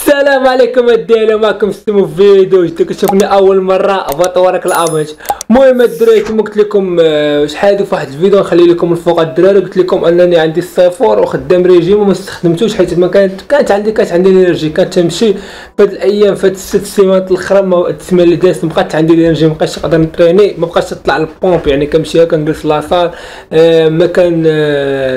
السلام عليكم الدينا، معكم ستيمو في فيديو جديد. كتشوفني اول مره بطورك الامج. المهم الدراري كما قلت لكم شحال هادي في واحد الفيديو نخلي لكم الفوق الدراري، قلت لكم انني عندي الصفر وخدام ريجيم وما استخدمتوش حيت ما كانت عندي الانرجي. كانت تمشي في هاد الايام في هاد 6 سيمانات الاخرى السيمانه اللي دازت مابقاتش عندي الانرجي، مابقاش نقدر نتريني، مابقاش نطلع للبومب، يعني كنمشي كنجلس لاصال ما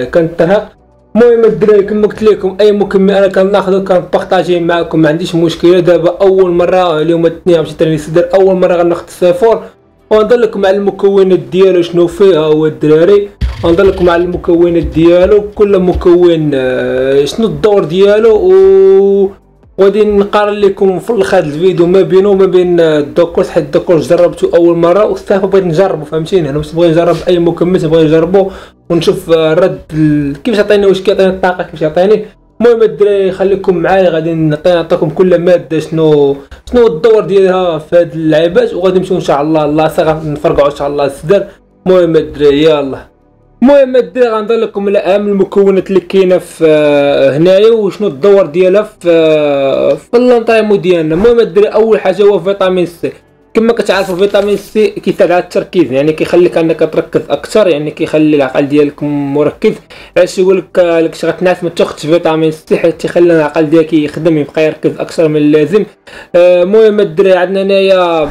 كنترهق. المهم الدراري كما قلت لكم اي مكمل انا كناخذو كنبارطاجيه معكم، ما عنديش مشكله. دابا اول مره اليوم الاثنين مشيت للصدر، اول مره غناخذ الصفر ونهضر لكم على المكونات ديالو شنو فيه. هو الدراري غنهضر لكم على المكونات ديالو، كل مكون شنو الدور ديالو، وغادي نقارن لكم في الاخر الفيديو ما بينه وما بين الدوكورس، حيت الدوكورس جربته اول مره والصافي بغيت نجربو، فهمتيني. انا نبغي نجرب اي مكمل، نبغي نجربو ونشوف الرد كيفاش يعطيني، واش كيعطيني الطاقه كيفاش يعطيني. المهم الدراري خليكم معايا، غادي نعطيكم كل ماده شنو الدور ديالها في هاد اللعيبات، وغادي نمشيو ان شاء الله لاصق نفرقعوا ان شاء الله الصدر. المهم الدراري يلاه، المهم الدراري غنهضر لكم على اهم المكونات اللي كاينه في هنايا وشنو الدور ديالها في اللونطريمو ديالنا. المهم الدراري اول حاجه هو فيتامين سي. كما كتعرفوا فيتامين سي كيساعد على التركيز، يعني كيخليك انك تركز اكثر، يعني كيخلي العقل ديالك مركز. علاش يقول لك شي غتنعس ما تاخذش فيتامين سي، حيت تيخلي العقل ديالك يخدم يبقى يركز اكثر من اللازم. المهم الدراري عندنا هنايا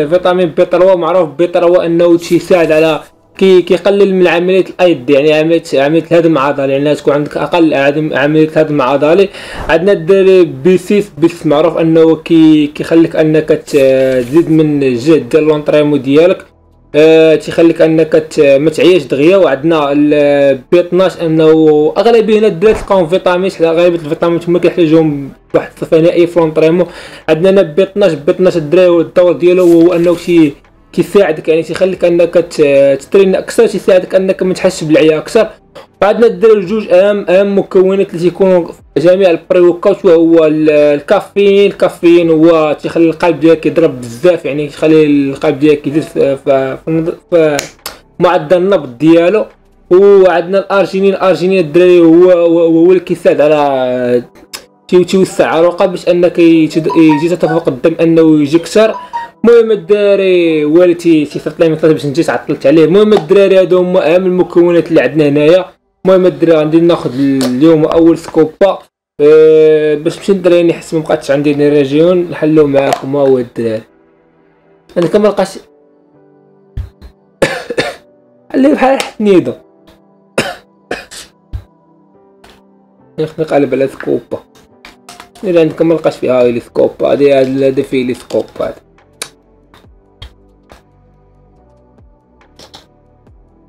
فيتامين بي 3، معروف بي 3 انه تيساعد على كيقلل من عمليه الايض، يعني عمليه الهدم العضلي، يعني تكون عندك اقل عمليه هدم عضلي. عندنا الدراري بي 6 معروف انه كيخليك انك تزيد من الجهد ديال لونطريمو ديالك، تيخليك انك ما تعياش دغيا. وعندنا بي 12 انه اغلبيه هنا الدراري تلقاهم فيتامين، غالبا الفيتامين هما كيحتاجوهم بواحد الصفه نهائيه في لونطريمو. عندنا بي 12 الدراري الدور ديالو هو انه كيساعدك، يعني تيخليك انك تترين اكثر، تيساعدك انك ما تحسش بالعيا اكثر. وعندنا الدراري جوج اهم مكونات اللي تيكونوا في جميع البري ورك، وهو الكافيين هو تيخلي القلب ديالك يضرب بزاف، يعني يخلي القلب ديالك يزيد في معدل النبض ديالو. وعندنا الارجينين الدراري هو اللي كيساعد على توسع على القلب باش انك يجي تدفق الدم انه يجي اكثر. المهم الدراري والدي تيصيفط لي مثلا باش نجي تعطلت عليه. المهم الدراري هادو هما اهم المكونات اللي عندنا هنايا. المهم الدراري غادي ناخذ اليوم اول سكوبا باش نمشي ندريني، حيت مبقاتش عندي نيرجيون نحلو معاكم. هو الدراري انا كما لقاش اللي بحال حنيدو نقلب على سكوبا اللي عندكم ما لقاش فيها لي سكوبا. هذا فيه لي سكوبا،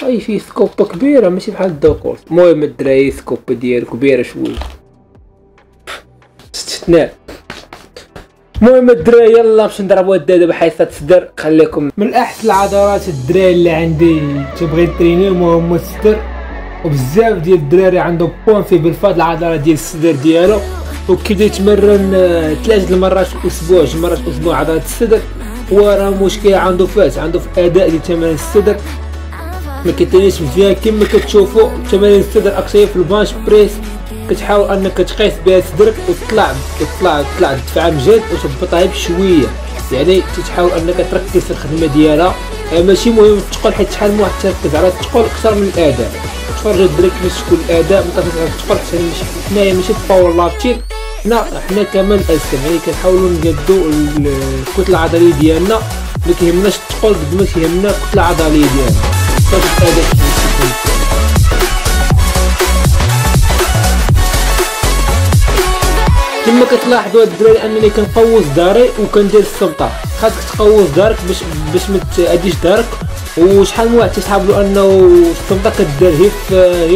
اي في سكوبا كبيره ماشي بحال الدوكورس. المهم الدراري سكوبا ديالو كبيره شويه استثناء. المهم الدراري يلا باش نضربوا دابا حيصه الصدر. خليكم من احسن العضلات الدراري اللي عندي تبغي ترينيهم هما الصدر، وبزاف ديال الدراري عندهم بوان في بالفات العضله ديال الصدر ديالو، وكيبدا يتمرن 3 المرات في الاسبوع، 2 مرات في الاسبوع عضله الصدر. وراه مشكله عنده عنده في اداء ديال تمارين الصدر ما كيتنيش مزيان. كما كتشوفوا تمارين الصدر اكثر في البانش بريس، كتحاول انك تقيس بها صدرك وتطلع الدفعه من جد وتهبطها بشويه، يعني تحاول انك تركز في الخدمه ديالها. ماشي مهم الثقل، حيت شحال من واحد تركز على الثقل اكثر من الاداء. تفرج الدراري كيفاش تكون الاداء ما تركز على الثقل. حنايا ماشي باور لابتين، حنا كمان اسم، يعني كنحاولوا نجدوا الكتله العضليه ديالنا. ما كيهمناش الثقل قد ما كيهمنا الكتله العضليه ديالنا. كما كتلاحظوا الدراري انني كنقوس داري وكندير السبطه. خاصك تقوس دارك باش ما تاديش دارك. وشحال من واحد تيسحاب له انه السبطه كدار هي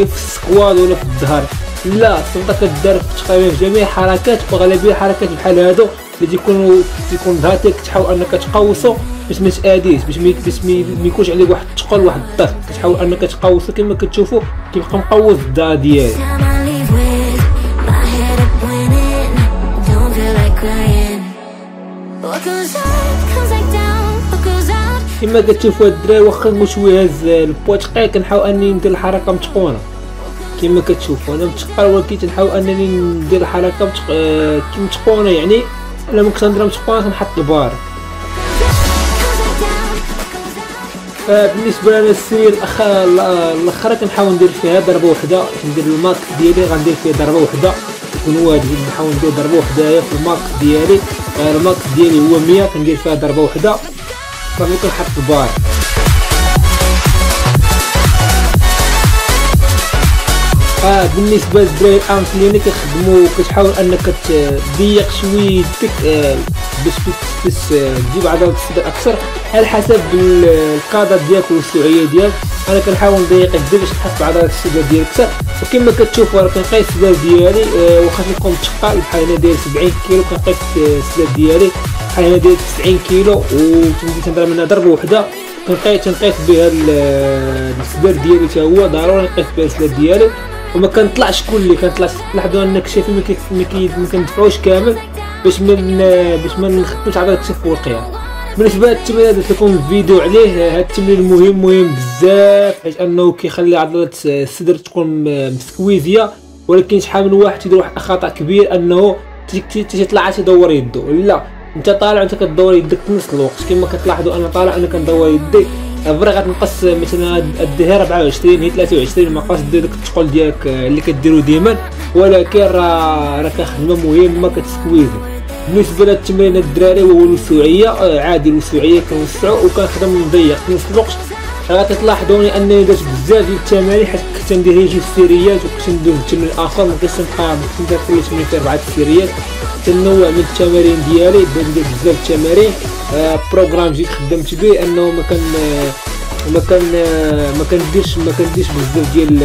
في السكواد ولا في الظهر. لا، السبطه كدار تقريبا في جميع الحركات، واغلبيه الحركات بحال هادو اللي تيكون ظهرك تحاول انك تقوسو باش ما تاديش، باش ما يكونش عليك واحد الثقل واحد الضغط. كتحاول انك تقوسو كما كتشوفوا كيبقى مقوس الدار ديالي. كما كتشوفوا الدراري واخا نقول شويه هز البوا ثقيل، كنحاول اني ندير الحركه متقونه كما كتشوفوا انا متقل، ولكن تنحاول انني ندير الحركه متقونه، يعني انا ممكن نديرها متقونه كنحط البار. بالنسبه لنا السير الاخرى كنحاول ندير فيها ضربه وحده، كندير الماكس ديالي غندير فيه ضربه وحده يكون واجد، نحاول ندير ضربه وحده في الماكس ديالي. الماكس ديالي هو 100 كندير فيها ضربه وحده صافي كنحط البار. بالنسبه للدراري الامثلين كيخدموا، كتحاول انك تضيق شويتك باش تجيب عضلات الصدر اكثر على حسب الكادر ديالك والسعيه ديالك. انا كنحاول نضيق الجسم باش نحس بعضلات الصدر ديالي اكثر. وكما كتشوفوا راه كنقيس السداد ديالي، واخا يكون متقل بحال هنا داير 70 كيلو كنقيس السداد ديالي بحال هنا داير 90 كيلو، وتنجي تنضرب منها ضربه وحده تنقيس بها السداد ديالي حتى هو ضروري نقيس بها السداد ديالي. وما كنطلعش كلي، كنلاحظوا انك شايفين ما كندفعوش كامل باش ما نخدموش عضلات الكتف والقيام. بالنسبه للتمرين درت لكم الفيديو عليه، هذا التمرين مهم بزاف حيت انه كيخلي عضلات الصدر تكون مسكويزيه. ولكن شحال من واحد تيدير واحد الخطا كبير انه تيطلع تيدور يدو. لا، انت طالع انت كدور يدك في نص الوقت. كما كتلاحظوا انا طالع انا كندور يدي، فري غتنقص مثلا اديها 24 هي 23 ما بقاش دير داك الثقل ديالك اللي كديرو ديما، ولكن راه كخدمه مهمه كتسكويزي. بالنسبه للتمرين الدراري هو الوسوعيه، عادي الوسوعيه كنوسعو وكنخدم نضيق في نفس الوقت. غتلاحظوني انني درت بزاف ديال التمارين حيت كنت ندير جوج سيريات وكنت ندوز التمرين الاخر، ما كنتش نبقى ندير كل تمرين فيه 4 سيريات. تنوع من التمارين ديالي، ندير بزاف التمارين. بروغرام جيت خدمت به انه ما كنديرش بزاف ديال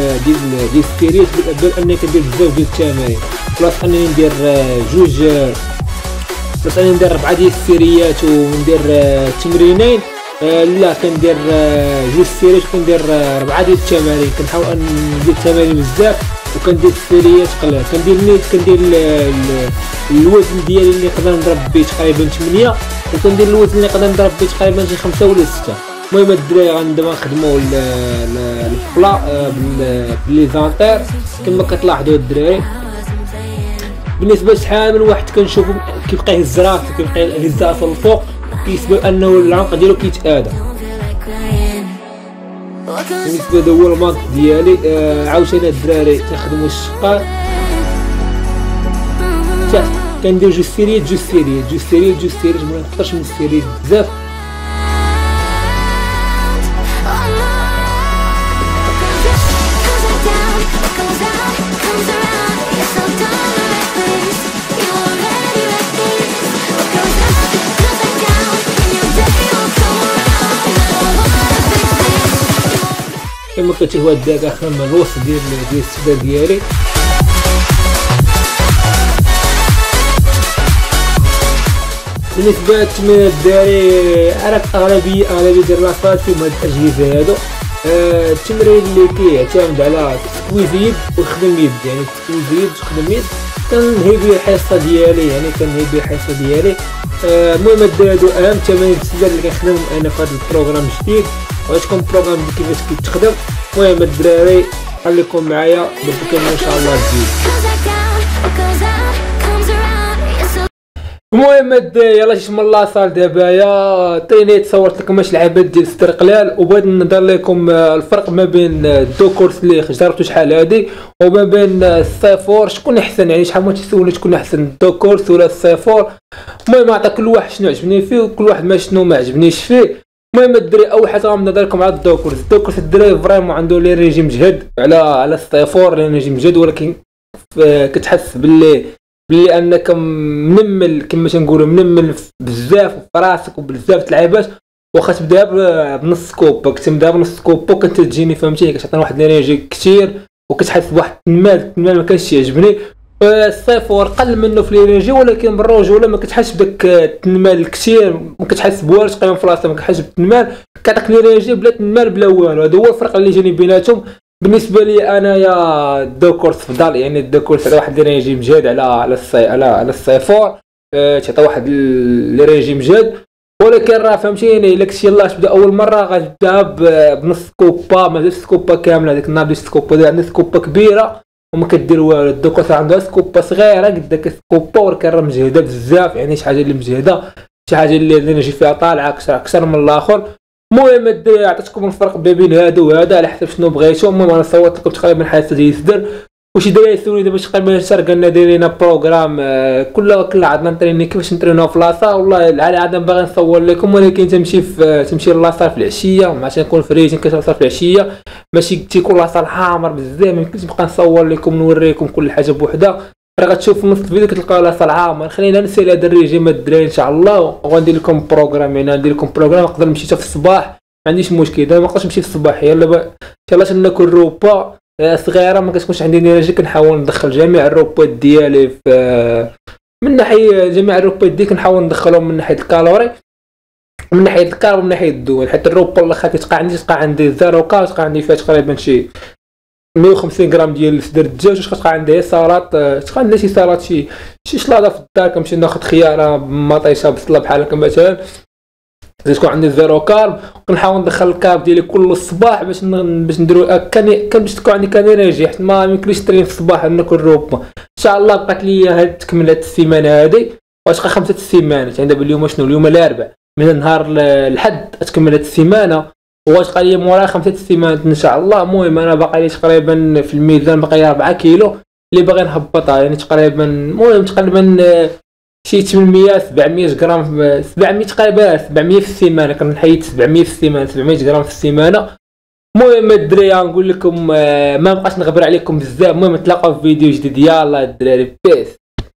السيريات، بل انني كندير بزاف ديال التمارين. بلاص انني ندير بلاص انني ندير 4 ديال السيريات وندير تمرينين، لا كندير جوج سيريات وكندير 4 ديال التمارين. كنحاول ندير التمارين بزاف وكندير السيريات قليل. كندير الوزن ديالي اللي نقدر نضرب به تقريبا 8، وكندير الوزن اللي نقدر نضرب به تقريبا شي 5 ولا 6. المهم الدراري غندابا نخدموا الفلا بلي زانتير كما كتلاحظوا الدراري. بالنسبه لشحال من واحد كنشوفو كيبقى يهز راسو، كيبقى يهز راسو الفوق، كيسبب انه العنق ديالو كيتآدى. بالنسبه هذا هو الماك ديالي. عاوتاني الدراري تخدموا الشقه، كندير جوج سيريات ما نكثرش من السيريات بزاف. كما كتشوفوا هاد داخل من الوسط ديال السداد ديالي. بالنسبه للتمرين الدراري انا اغلبيه ديال الراسات فيهم هاد الاجهزه هادو. التمرين اللي كيعتمد على تسكويز يد وخدم يد، يعني تسكويز يد وخدم يد كنهي به الحصه ديالي. المهم الدراري هادو اهم تمارين السداد اللي كنخدم انا في هذا البروغرام الجديد، وغتكون بروغرام كيفاش كيتخدم. المهم الدراري خليكم معايا بكم ان شاء الله الفيديو. المهم الدراري يلاه جيت من لاصال دابايا طرينيت صورت لكم واش لعبات ديال الصدر قلال، وبغيت نهضر لكم الفرق ما بين الدو كورس اللي جربتو شحال هادي وما بين الصيفور. شكون احسن؟ يعني شحال ما تيسولني شكون احسن الدو كورس ولا الصيفور. المهم نعطي كل واحد شنو عجبني فيه وكل واحد ما شنو ما عجبنيش فيه. المهم الدراري اول حاجه غنهضر لكم على الدو كورس الدراري فريمون عنده لي ريجيم جهد على الصيفور، لي ريجيم جهد، ولكن كتحس باللي انك منمل كما تنقولوا منمل بزاف في راسك وبزاف اللعيبات. واخا تبدا بنص كوب، كتبدا بنص كوب وكنت تجيني فهمتي كتعطيني واحد ليريجي كثير وكتحس بواحد التنمال ما كانش يعجبني. الصيفور قل منه في ليريجي، ولكن بالرجوله ما كتحسش بداك التنمال الكثير، ما كتحس بوالو تقريبا في راسك، ما كتحسش بالتنمال، كتعطيك ليريجي بلا تنمال بلا والو. هذا هو الفرق اللي جاني بيناتهم. بالنسبه لي انايا الدو كورس فضل، يعني الدو كورس على واحد الريجيم جاد على الصيفور، تعطي واحد الريجيم جاد. ولكن راه فهمتيني الا كنتي يلاه تبدا اول مره غتبدا بنص كوبا، ماشي سكوبا كامله. هذيك النهار ديال سكوبا ديال عندي سكوبا كبيره وما كدير والو. دوك راه عندها سكوبا صغيره قد داك سكوبا، ولكن راه مجهده بزاف، يعني شي حاجه اللي مجهده، شي حاجه اللي نجي فيها طالعه اكثر من الاخر. المهم الدراري عطيتكم الفرق بين هذا وهذا على حسب شنو بغيتو. المهم انا صوت لكم تقريبا حاسه يصدر. وشي دراري سولوني دابا تقريبا شهر قالنا دايرين بروغرام كل عاد نتريني كيفاش نترينو في لاصال. والله العاده باغي نصور لكم، ولكن تمشي لاصال في العشيه مع تنكون فريجين كتوصل في العشيه، ماشي تيكون لاصال حامر بزاف، ما يمكنش نبقى نصور لكم نوريكم كل حاجه بوحدها. راه غتشوف في نص الفيديو كتلقاو لاصال عامر. خلينا نسالي هذا الريجيم الدراري ان شاء الله، وغندير لكم بروغرام. يعني ندير لكم بروغرام نقدر نمشي حتى في الصباح، ما عنديش مشكل. دابا ما نقدرش نمشي في الصباح، يلا ناكل روبا صغيره ما كتكونش عندي انرجي. كنحاول ندخل جميع الروبات ديالي في من ناحيه جميع الروبات دي كنحاول ندخلهم من ناحيه الكالوري، من ناحيه الكارب، ومن ناحيه الدهون. حتى الروبا الاخر تبقى عندي زيرو كارب، تبقى عندي فيها تقريبا شي 150 غرام ديال صدر الدجاج. واش كتبقى عندي سلطات، تبقى عندي شي سلطات، شي شلاضه في الدار. كنمشي ناخذ خياره مطيشه بصله بحال هكا مثلا، تكون عندي زيرو كارب. كنحاول ندخل الكارب ديالي كل الصباح باش نديرو باش تكون عندي كانرجي، حيت ما يمكنليش ترين في الصباح ناكل روبا. ان شاء الله بقات لي هاد تكملات السيمانه هادي، واش 5 السيمانات. يعني دابا اليوم شنو؟ اليوم الاربعاء، من النهار الحد تكملات السيمانه، واش بقى لي موراها 5 السيمانات ان شاء الله. المهم انا باقي لي تقريبا في الميزان باقي لي 4 كيلو اللي باغي نهبطها، يعني تقريبا المهم تقريبا شي 800 700 غرام، 700 تقريبا 700 في السيمانه. كنحيد 700 في السيمانه، 700 غرام في السيمانه. المهم الدراري نقول لكم ما بقاش نغبر عليكم بزاف. المهم نتلاقاو في فيديو جديد. يلا الدراري بيس.